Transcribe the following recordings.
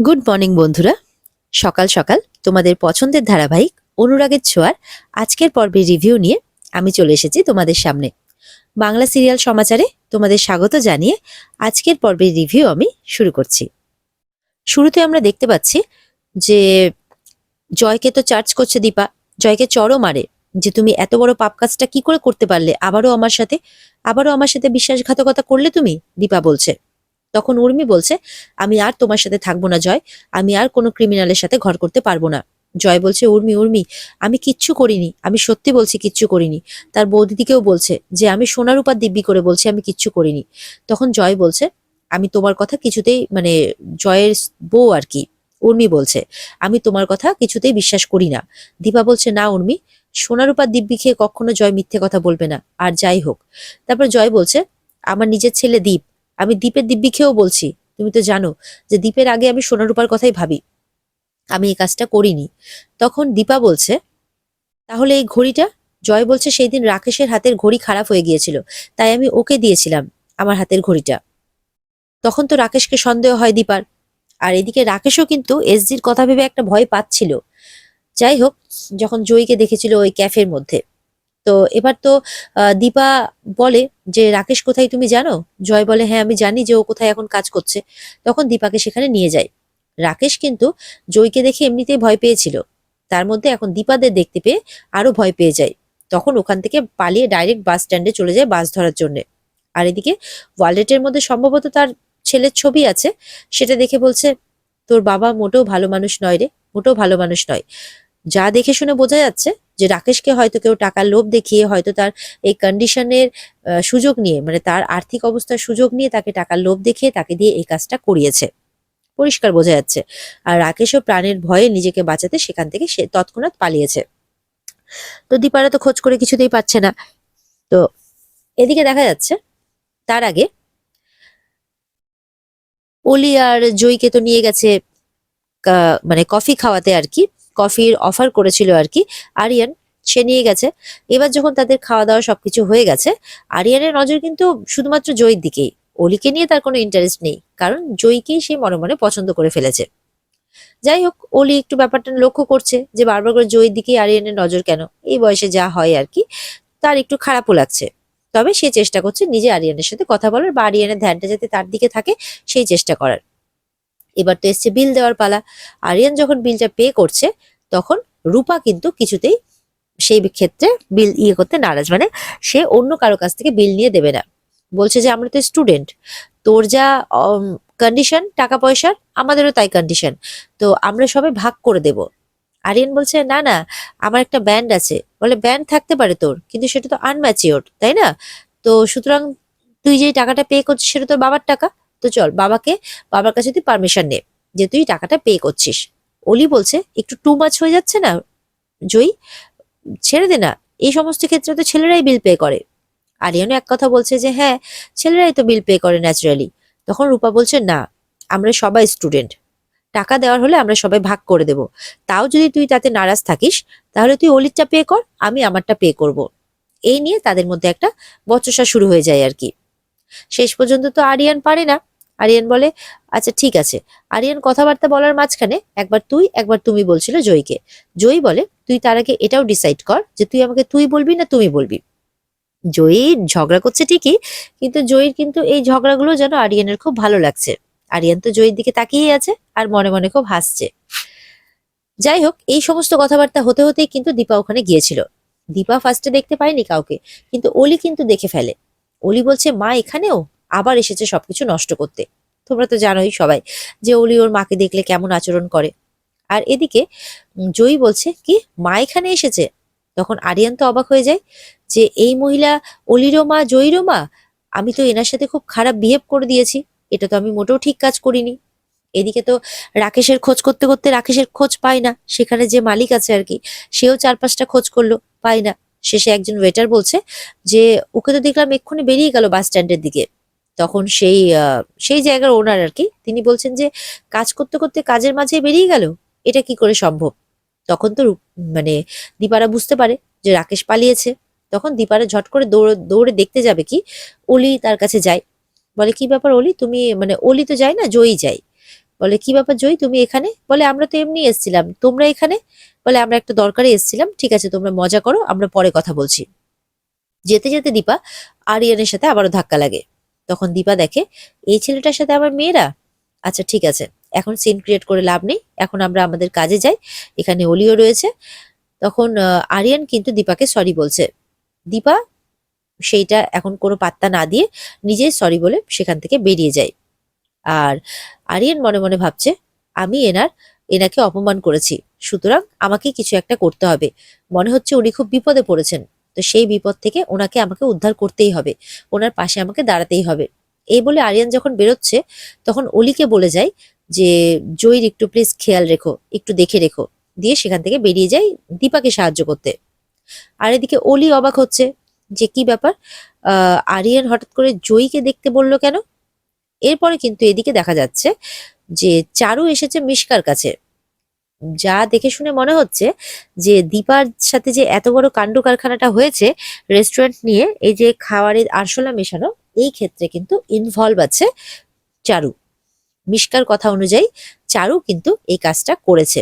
Good morning বন্ধুরা। সকাল সকাল তোমাদের পছন্দের ধারাবাহিক অনুরাগের ছোঁয়ার আজকের পর্বের রিভিউ নিয়ে আমি চলে এসেছি তোমাদের সামনে। বাংলা সিরিয়াল সমাচারে তোমাদের স্বাগত জানিয়ে আজকের পর্বের রিভিউ আমি শুরু করছি। শুরুতে আমরা দেখতে পাচ্ছি যে জয়কে তো চার্জ করছে দীপা, জয়কে চড়ও মারে যে তুমি এত বড় পাপ কাজটা কি করে করতে পারলে, আবারও আমার সাথে বিশ্বাসঘাতকতা করলে তুমি, দীপা বলছে। তখন উর্মি বলছে, আমি আর তোমার সাথে থাকবো না জয়, আমি আর কোনো ক্রিমিনালের সাথে ঘর করতে পারবো না। জয় বলছে, উর্মি উর্মি আমি কিচ্ছু করিনি, আমি সত্যি বলছি কিচ্ছু করিনি। তার বৌদিদিকেও বলছে যে আমি সোনার উপর দিব্যি করে বলছি আমি কিচ্ছু করিনি। তখন জয় বলছে, আমি তোমার কথা কিছুতেই জয়ের বউ আর কি উর্মি বলছে, আমি তোমার কথা কিছুতেই বিশ্বাস করি না। দীপা বলছে, না উর্মি, সোনার উপর দিব্যি খেয়ে কখনো জয় মিথ্যে কথা বলবে না। আর যাই হোক, তারপর জয় বলছে, আমার নিজের ছেলে দীপ, আমি দীপের দিব্যি খেয়েও বলছি, তুমি তো জানো যে দীপের আগে আমি সোনার রূপার কথাই ভাবি, আমি এই কাজটা করিনি। তখন দীপা বলছে, তাহলে এই ঘড়িটা? জয় বলছে, সেই দিন রাকেশের হাতের ঘড়ি খারাপ হয়ে গিয়েছিল, তাই আমি ওকে দিয়েছিলাম আমার হাতের ঘড়িটা। তখন তো রাকেশকে সন্দেহ হয় দীপার। আর এদিকে রাকেশও কিন্তু এসজির কথা ভেবে একটা ভয় পাচ্ছিল। যাই হোক, যখন জয়ীকে দেখেছিল ওই ক্যাফের মধ্যে, তো এবার তো দীপা বলে যে রাকেশ কোথায় তুমি জানো? জয় বলে, হ্যাঁ আমি জানি যে ও কোথায় এখন কাজ করছে। তখন দীপাকে সেখানে নিয়ে যায়। রাকেশ কিন্তু জয়কে দেখে এমনিতেই ভয় পেয়েছিল, তার মধ্যে এখন দীপাদের দেখতে পেয়ে আরো ভয় পেয়ে যায়। তখন ওখান থেকে পালিয়ে ডাইরেক্ট বাস স্ট্যান্ডে চলে যায় বাস ধরার জন্য। আর এদিকে ওয়ালেটের মধ্যে সম্ভবত তার ছেলের ছবি আছে, সেটা দেখে বলছে, তোর বাবা মোটেও ভালো মানুষ নয় রে, মোটেও ভালো মানুষ নয়। যা দেখে শুনে বোঝা যাচ্ছে যে রাকেশকে হয়তো কেউ টাকার লোভ দেখিয়ে, হয়তো তার এই কন্ডিশনের সুযোগ নিয়ে, মানে তার আর্থিক অবস্থার সুযোগ নিয়ে তাকে টাকার লোভ দেখিয়ে তাকে দিয়ে এই কাজটা করিয়েছে, পরিষ্কার বোঝা যাচ্ছে। আর রাকেশও প্রাণের ভয়ে নিজেকে বাঁচাতে সেখান থেকে সে তৎক্ষণাৎ পালিয়েছে। তো দীপারা তো খোঁজ করে কিছুতেই পাচ্ছে না। তো এদিকে দেখা যাচ্ছে তার আগে অলি আর জয়কে তো নিয়ে গেছে মানে কফি খাওয়াতে আর কি, কফির অফার করেছিল আর কি আরিয়ান, সে নিয়ে গেছে। এবার যখন তাদের খাওয়া দাওয়া সবকিছু হয়ে গেছে, আরিয়ানের নজর কিন্তু শুধুমাত্র জয়ীর দিকেই। অলিকে নিয়ে তার কোনো ইন্টারেস্ট নেই, কারণ জয়ীকেই সে মনে মনে পছন্দ করে ফেলেছে। যাই হোক, অলি একটু ব্যাপারটা লক্ষ্য করছে যে বারবার করে জয়ীর দিকেই আরিয়ানের নজর কেন, এই বয়সে যা হয় আর কি, তার একটু খারাপও লাগছে। তবে সে চেষ্টা করছে নিজে আরিয়ানের সাথে কথা বলার, বা আরিয়ানের ধ্যানটা যাতে তার দিকে থাকে সেই চেষ্টা করার। এবার তো এসছে বিল দেওয়ার পালা। আরিয়ান যখন বিলটা পে করছে, তখন রূপা কিন্তু কিছুতেই সেই ক্ষেত্রে বিল করতে নারাজ, মানে সে অন্য কারো কাছ থেকে বিল নিয়ে দেবে না। বলছে যে আমরা তো স্টুডেন্ট, তোর যা কন্ডিশন টাকা পয়সার, আমাদেরও তাই কন্ডিশন, তো আমরা সবাই ভাগ করে দেব। আরিয়ান বলছে, না না, আমার একটা ব্যান্ড আছে। বলে, ব্যান্ড থাকতে পারে তোর, কিন্তু সেটা তো আনম্যাচিওর, তাই না? তো সুতরাং তুই যে টাকাটা পে করছিস সেটা তোর বাবার টাকা, তো চল বাবার কাছে তুই পারমিশন নে যে তুই টাকাটা পে করছিস। অলি বলছে, একটু টু মাচ হয়ে যাচ্ছে না জয়ী, ছেড়ে দে না, এই সমস্ত ক্ষেত্রে তো ছেলেরাই বিল পে করে। আরিয়ানও এক কথা বলছে যে হ্যাঁ, ছেলেরাই তো বিল পে করে ন্যাচারালি। তখন রূপা বলছে, না, আমরা সবাই স্টুডেন্ট, টাকা দেওয়ার হলে আমরা সবাই ভাগ করে দেব। তাও যদি তুই তাতে নারাজ থাকিস, তাহলে তুই অলিরটা পে কর, আমি আমারটা পে করব। এই নিয়ে তাদের মধ্যে একটা বচসা শুরু হয়ে যায় আর কি। শেষ পর্যন্ত তো আরিয়ান পারে না। আরিয়ান বলে, আচ্ছা ঠিক আছে। আরিয়ান কথাবার্তা বলার মাঝখানে একবার তুই একবার তুমি বলছিল জয়ীকে। জয়ী বলে, তুই তার আগে এটাও ডিসাইড কর যে তুই আমাকে তুই বলবি না তুমি বলবি। জয়ী ঝগড়া করছে ঠিকই, কিন্তু জয়ীর কিন্তু এই ঝগড়াগুলো যেন আরিয়ানের খুব ভালো লাগছে। আরিয়ান তো জয়ীর দিকে তাকিয়ে আছে আর মনে মনে খুব হাসছে। যাই হোক, এই সমস্ত কথাবার্তা হতে হতেই কিন্তু দীপা ওখানে গিয়েছিল। দীপা ফার্স্টে দেখতে পায়নি কাউকে, কিন্তু অলি কিন্তু দেখে ফেলে। অলি বলছে, মা এখানেও আবার এসেছে সবকিছু নষ্ট করতে। তোমরা তো জানোই সবাই যে অলি ওর মাকে দেখলে কেমন আচরণ করে। আর এদিকে জয়ী বলছে, কি মা এখানে এসেছে? তখন আরিয়ান তো অবাক হয়ে যায় যে এই মহিলা অলিরও মা, জয়ীরও মা। আমি তো এনার সাথে খুব খারাপ বিহেভ করে দিয়েছি, এটা তো আমি মোটেও ঠিক কাজ করিনি। এদিকে তো রাকেশের খোঁজ করতে করতে রাকেশের খোঁজ পায় না, সেখানে যে মালিক আছে আর কি, সেও 4-5টা খোঁজ করলো, পায় না। শেষে একজন ওয়েটার বলছে যে ওকে তো দেখলাম এক্ষুনি বেরিয়ে গেল বাস স্ট্যান্ডের দিকে। তখন সেই জায়গার ওনার আর কি, তিনি বলছেন যে কাজ করতে করতে কাজের মাঝে বেরিয়ে গেল, এটা কি করে সম্ভব? তখন তো মানে দীপারা বুঝতে পারে যে রাকেশ পালিয়েছে। তখন দীপারা ঝট করে দৌড়ে দৌড়ে দেখতে যাবে কি, অলি তার কাছে যায়। বলে, কি ব্যাপার অলি, তুমি, মানে অলি তো যায় না, জয়ী যায়। বলে কি ব্যাপার জয়ী, তুমি এখানে? বলে আমরা তো এমনি এসেছিলাম, তোমরা এখানে? বলে আমরা একটা দরকারে এসেছিলাম, ঠিক আছে তোমরা মজা করো, আমরা পরে কথা বলছি। যেতে যেতে দীপা আরিয়ানের সাথে আবারও ধাক্কা লাগে। তখন দীপা দেখে এই ছেলেটার সাথে আমার মেয়েরা। আচ্ছা ঠিক আছে, এখন সিন ক্রিয়েট করে লাভ নেই, এখন আমরা আমাদের কাজে যাই, এখানে অলিও রয়েছে। তখন আরিয়ান কিন্তু দীপাকে সরি বলছে। দীপা সেইটা এখন কোনো পাত্তা না দিয়ে নিজেই সরি বলে সেখান থেকে বেরিয়ে যায়। আর আরিয়ান মনে মনে ভাবছে আমি এনাকে অপমান করেছি, সুতরাং আমাকে কিছু একটা করতে হবে। মনে হচ্ছে উনি খুব বিপদে পড়েছেন, তো সেই বিপদ থেকে ওনাকে আমাকে উদ্ধার করতেই হবে, ওনার পাশে আমাকে দাঁড়াতেই হবে। এই বলে আরিয়ান যখন বেরোচ্ছে তখন অলিকে বলে যায় যে জয়ীর একটু প্লিজ খেয়াল রেখো, একটু দেখে রেখো, দিয়ে সেখান থেকে বেরিয়ে যায় দীপাকে সাহায্য করতে। আর এদিকে অলি অবাক হচ্ছে যে কি ব্যাপার, আরিয়ান হঠাৎ করে জয়ীকে দেখতে বললো কেন। এরপরে কিন্তু এদিকে দেখা যাচ্ছে যে চারু এসেছে মিশকার কাছে। যা দেখে শুনে মনে হচ্ছে যে দীপার সাথে যে এত বড় কাণ্ড কারখানাটা হয়েছে রেস্টুরেন্ট নিয়ে, এই যে খাবারের আরশোলা মেশানো, এই ক্ষেত্রে কিন্তু ইনভলভ আছে চারু। মিশকার কথা অনুযায়ী চারু কিন্তু এই কাজটা করেছে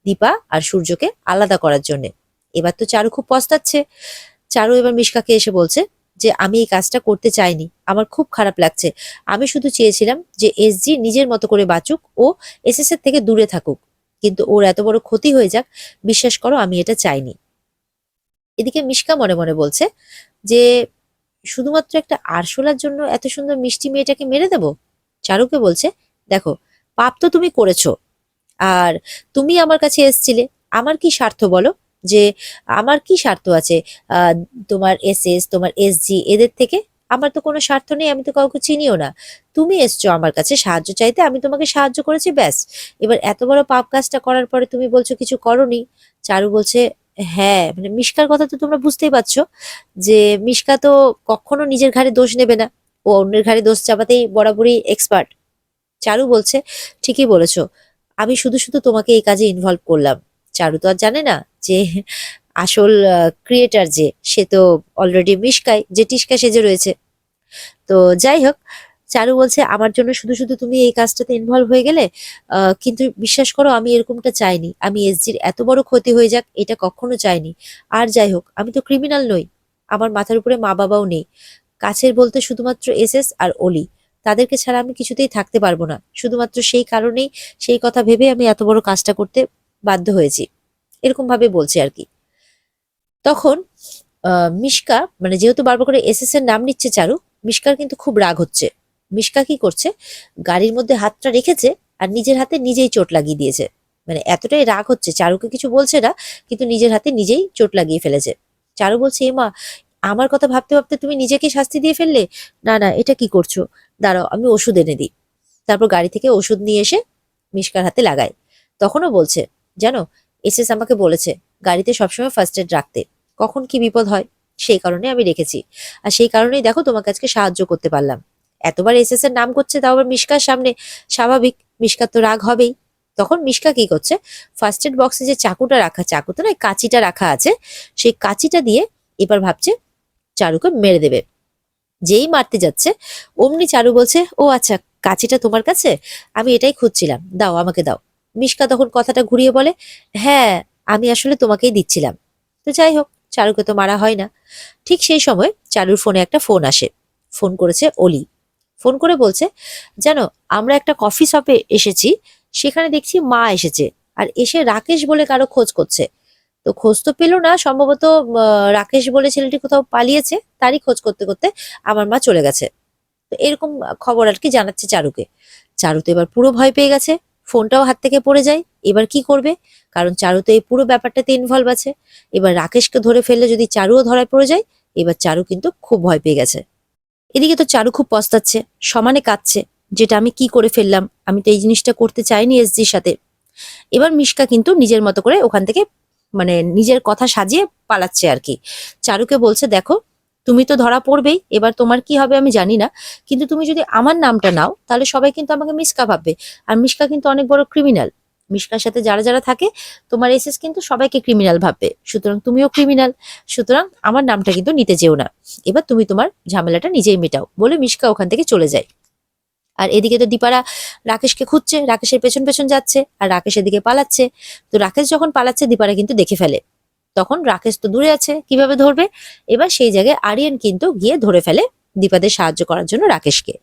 দীপা আর সূর্যকে আলাদা করার জন্য। এবার তো চারু খুব পস্তাচ্ছে। চারু এবার মিশকাকে এসে বলছে যে আমি এই কাজটা করতে চাইনি, আমার খুব খারাপ লাগছে, আমি শুধু চেয়েছিলাম যে এসজি নিজের মতো করে বাঁচুক, ও এসএস এর থেকে দূরে থাকুক, কিন্তু ওর এত বড় ক্ষতি হয়ে যাক, বিশ্বাস করো আমি এটা চাইনি। এদিকে মিশকা মনে মনে বলছে যে শুধুমাত্র একটা আরশোলার জন্য এত সুন্দর মিষ্টি মেয়েটাকে মেরে দেব। চারুকে বলছে দেখো, পাপ তো তুমি করেছো, আর তুমি আমার কাছে এসছিলে, আমার কি স্বার্থ বলো, যে আমার কি স্বার্থ আছে আহ তোমার এসএস তোমার এসজি এদের থেকে? আমার তো কোনো স্বার্থ নেই, আমি তো কাউকে চিনিও না। তুমি এসছো আমার কাছে সাহায্য চাইতে, আমি তোমাকে সাহায্য করেছি, ব্যাস। এবার এত বড় পাপ কাজটা করার পরে তুমি বলছো কিছু করোনি। চারু বলছে হ্যাঁ, মানে মিশকার কথা তো তোমরা বুঝতেই পারছো যে মিশকা তো কখনো নিজের ঘাড়ে দোষ নেবে না, ও অন্যের ঘাড়ে দোষ চাপাতেই বরাবরই এক্সপার্ট। চারু বলছে ঠিকই বলেছো, আমি শুধু শুধু তোমাকে এই কাজে ইনভলভ করলাম। চারু তো আর জানে না যে আসল ক্রিয়েটার যে সে তো অলরেডি মিশকাই, যে টিস্কা সেজে রয়েছে। তো যাই হোক, চারু বলছে আমার জন্য শুধু শুধু তুমি এই কাজটাতে ইনভলভ হয়ে গেলে, কিন্তু বিশ্বাস করো আমি এরকমটা চাইনি, আমি এসজির এত বড় ক্ষতি হয়ে যাক এটা কখনো চাইনি। আর যাই হোক, আমি তো ক্রিমিনাল নই, আমার মাথার উপরে মা বাবাও নেই, কাছের বলতে শুধুমাত্র এসএস আর অলি, তাদেরকে ছাড়া আমি কিছুতেই থাকতে পারবো না, শুধুমাত্র সেই কারণেই, সেই কথা ভেবে আমি এত বড় কাজটা করতে বাধ্য হয়েছি, এরকম ভাবে বলছি আর কি। তখন মিশকা মানে যেহেতু বারবার করে এসএস এর নাম নিচ্ছে চারু, মিশকার কিন্তু খুব রাগ হচ্ছে। মিশকা কি করছে, গাড়ির মধ্যে হাতটা রেখেছে আর নিজের হাতে নিজেই চোট লাগিয়ে দিয়েছে। মানে এতটাই রাগ হচ্ছে, চারুকে কিছু বলছে না, কিন্তু নিজের হাতে নিজেই চোট লাগিয়ে ফেলেছে। চারু বলছে এমা, আমার কথা ভাবতে ভাবতে তুমি নিজেকে শাস্তি দিয়ে ফেললে, না না এটা কি করছো, দাঁড়াও আমি ওষুধ এনে দিই। তারপর গাড়ি থেকে ওষুধ নিয়ে এসে মিশকার হাতে লাগায়। তখনও বলছে জানো, এসএস আমাকে বলেছে গাড়িতে সবসময় ফার্স্ট এড রাখতে, কখন কি বিপদ হয়, সেই কারণে আমি রেখেছি। আর সেই কারণেই দেখো তোমাকে আজকে সাহায্য করতে পারলাম। এতবার এসএস এর নাম করছে, তাও আবার মিশকার সামনে, স্বাভাবিক মিশকার তো রাগ হবেই। তখন মিশকা কি করছে, ফার্স্ট এড বক্সে যে চাকুটা রাখা, চাকু তো নয় কাঁচিটা রাখা আছে, সেই কাঁচিটা দিয়ে এবার ভাবছে চারুকে মেরে দেবে। যেই মারতে যাচ্ছে অমনি চারু বলছে ও আচ্ছা, কাঁচিটা তোমার কাছে, আমি এটাই খুঁজছিলাম, দাও আমাকে দাও। মিশকা তখন কথাটা ঘুরিয়ে বলে হ্যাঁ, আমি আসলে তোমাকেই দিচ্ছিলাম। তো যাই হোক, চারুকে তো মারা হয় না। ঠিক সেই সময় চারুর ফোনে একটা ফোন আসে। ফোন করেছে অলি। ফোন করে বলছে জানো, আমরা একটা কফি শপে এসেছি, সেখানে দেখছি মা এসেছে, আর এসে রাকেশ বলে কারো খোঁজ করছে। তো খোঁজ তো পেলো না, সম্ভবত রাকেশ বলে ছেলেটি কোথাও পালিয়েছে, তারই খোঁজ করতে করতে আমার মা চলে গেছে। তো এরকম খবর আর কি জানাচ্ছে চারুকে। চারু তো এবার পুরো ভয় পেয়ে গেছে, ফোনটাও হাত থেকে পড়ে যায়। এবার কি করবে, কারণ চারু তো এই পুরো ব্যাপারটাতে ইনভলভ আছে। এবার রাকেশকে ধরে ফেললে যদি চারুও ধরায় পড়ে যায়, এবার চারু কিন্তু খুব ভয় পেয়ে গেছে। এদিকে তো চারু খুব পস্তাচ্ছে, সমানে কাঁদছে, যেটা আমি কি করে ফেললাম, আমি তো এই জিনিসটা করতে চাইনি এসজির সাথে। এবার মিশকা কিন্তু নিজের মতো করে ওখান থেকে মানে নিজের কথা সাজিয়ে পালাচ্ছে আর কি। চারুকে বলছে দেখো, তুমি তো ধরা পড়বেই, এবার তোমার কি হবে আমি জানি না, কিন্তু তুমি যদি আমার নামটা নাও তাহলে সবাই কিন্তু আমাকে মিশকা ভাববে, আর মিশকা কিন্তু অনেক বড় ক্রিমিনাল। মিশকার সাথে যারা যারা থাকে তোমার এসএস কিন্তু সবাইকে ক্রিমিনাল ভাববে, সুতরাং তুমিও ক্রিমিনাল, সুতরাং আমার নামটা কিন্তু নিতে যেও না, এবার তুমি তোমার ঝামেলাটা নিজেই মেটাও, বলে মিশকা ওখান থেকে চলে যায়। আর এদিকে তো দীপারা রাকেশকে খুঁজছে, রাকেশের পেছন পেছন যাচ্ছে, আর রাকেশ এদিকে পালাচ্ছে। তো রাকেশ যখন পালাচ্ছে দীপারা কিন্তু দেখে ফেলে। তখন রাকেশ তো দূরে আছে, কিভাবে ধরবে? এবার সেই জায়গায় আরিয়ান কিন্তু গিয়ে ধরে ফেলে দীপাদের সাহায্য করার জন্য রাকেশকে।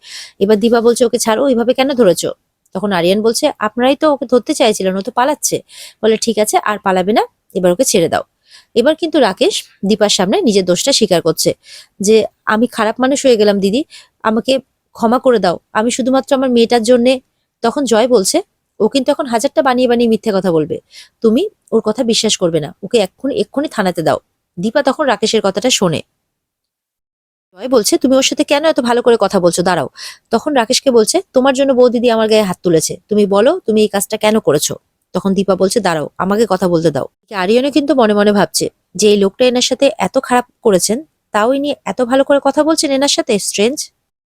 এবার দীপা বলছে, ওকে ছাড়ো, ওইভাবে কেন ধরেছো? তখন আরিয়ান বলছে, আপনারাই তো ওকে ধরতে চাইছিলেন, ও তো পালাচ্ছে। বলে, ঠিক আছে, আর পালাবে না, এবার ওকে ছেড়ে দাও। এবার কিন্তু রাকেশ দীপার সামনে নিজের দোষটা স্বীকার করছে যে, আমি খারাপ মানুষ হয়ে গেলাম দিদি, আমাকে ক্ষমা করে দাও, আমি শুধুমাত্র আমার মেয়েটার জন্যে। তখন জয় বলছে, ও কিন্তু এখন হাজারটা বানিয়ে বানিয়ে মিথ্যে কথা বলবে, তুমি ওর কথা বিশ্বাস করবে না, ওকে এক্ষুনি এক্ষুনি থানাতে দাও। দীপা তখন রাকেশের কথাটা শোনে। জয় বলছে, তুমি ওর সাথে কেন এত ভালো করে কথা বলছো, দাঁড়াও। তখন রাকেশকে বলছে, তোমার জন্য বৌদিদি আমার গায়ে হাত তুলেছে, তুমি বলো তুমি এই কাজটা কেন করেছো। তখন দীপা বলছে, দাঁড়াও, আমাকে কথা বলতে দাও। আরিয়ানও কিন্তু মনে মনে ভাবছে যে এই লোকটা এনার সাথে এত খারাপ করেছেন, তাও ইনি এত ভালো করে কথা বলছেন এনার সাথে, স্ট্রেঞ্জ।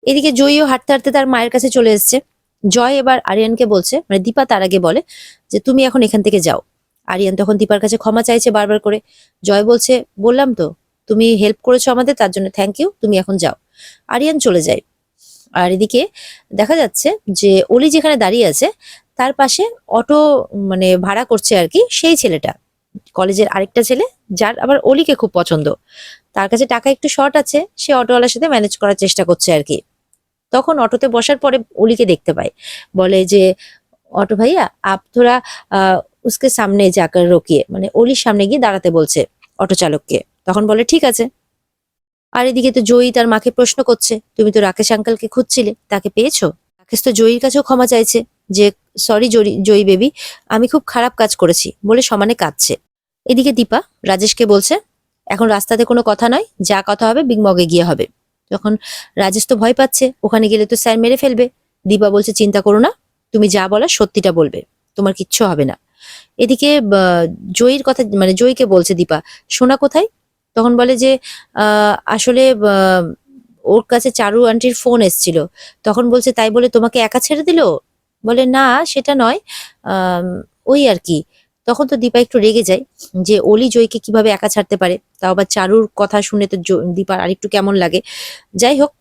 এদিকে জয়ও হাঁটতে হাঁটতে তার মায়ের কাছে চলে এসেছে। জয় এবার আরিয়ানকে বলছে, মানে দীপা তার আগে বলে যে, তুমি এখন এখান থেকে যাও। আরিয়ান তখন দীপার কাছে ক্ষমা চাইছে বারবার করে। জয় বলছে, বললাম তো, তুমি হেল্প করেছো আমাদের, তার জন্য থ্যাংক ইউ, তুমি এখন যাও। আরিয়ান চলে যায়। আর এদিকে দেখা যাচ্ছে যে অলি যেখানে দাঁড়িয়ে আছে তার পাশে অটো মানে ভাড়া করছে আর কি সেই ছেলেটা, কলেজের আরেকটা ছেলে, যার আবার অলিকে খুব পছন্দ। তার কাছে টাকা একটু শর্ট আছে, সে অটোওয়ালার সাথে ম্যানেজ করার চেষ্টা করছে আর কি। তখন অটোতে বসার পরে অলিকে দেখতে পায়, বলে যে, অটো ভাইয়া আপ থোড়া উসকে সামনে যাকার রোকিয়ে, মানে অলির সামনে গিয়ে দাঁড়াতে বলছে অটো চালককে। তখন বলে, ঠিক আছে। আর এদিকে তো জয়ী তার মাকে প্রশ্ন করছে, তুমি তো রাকেশ আঙ্কালকে খুঁজছিলে, তাকে পেয়েছো? রাকেশ তো জয়ীর কাছেও ক্ষমা চাইছে যে, সরি জয়ী বেবি, আমি খুব খারাপ কাজ করেছি বলে সমানে কাঁদছে। এদিকে দীপা রাজেশকে বলছে, এখন রাস্তাতে কোনো কথা নয়, যা কথা হবে বিগ মগে গিয়ে হবে। তখন রাজেশ তো ভয় পাচ্ছে, ওখানে গেলে তো স্যার মেরে ফেলবে। দীপা বলছে, চিন্তা করো না, তুমি যা বলার সত্যিটা বলবে, তোমার কিচ্ছু হবে না। এদিকে জয়ীর কথা, মানে জয়ীকে বলছে দীপা, সোনা কোথায়? তখন বলে যে, আসলে ওর কাছে চারু আন্টির ফোন এসছিল। তখন বলছে, তাই বলে তোমাকে একা ছেড়ে দিল? বলে, না সেটা নয়, আহ ওই আর কি। তখন তো দীপা একটু রেগে যায় যে অলি জয়কে কিভাবে একা ছাড়তে পারে, তাও আবার চারুর কথা শুনে তো দীপার আরেকটু কেমন লাগে। যাই হোক,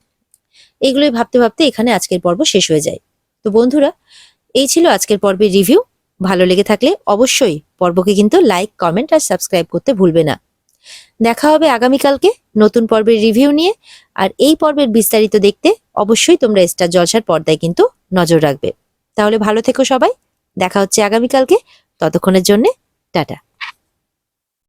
এইগুলোই ভাবতে ভাবতে এখানে আজকের পর্ব শেষ হয়ে যায়। তো বন্ধুরা, এই ছিল আজকের পর্বের রিভিউ। ভালো লেগে থাকলে অবশ্যই পর্বকে কিন্তু লাইক, কমেন্ট আর সাবস্ক্রাইব করতে ভুলবে না। দেখা হবে আগামীকালকে নতুন পর্বের রিভিউ নিয়ে। আর এই পর্বের বিস্তারিত দেখতে অবশ্যই তোমরা স্টার জলসার পর্দায় কিন্তু নজর রাখবে। তাহলে ভালো থেকো সবাই, দেখা হচ্ছে আগামীকালকে, ততক্ষণের জন্য টাটা।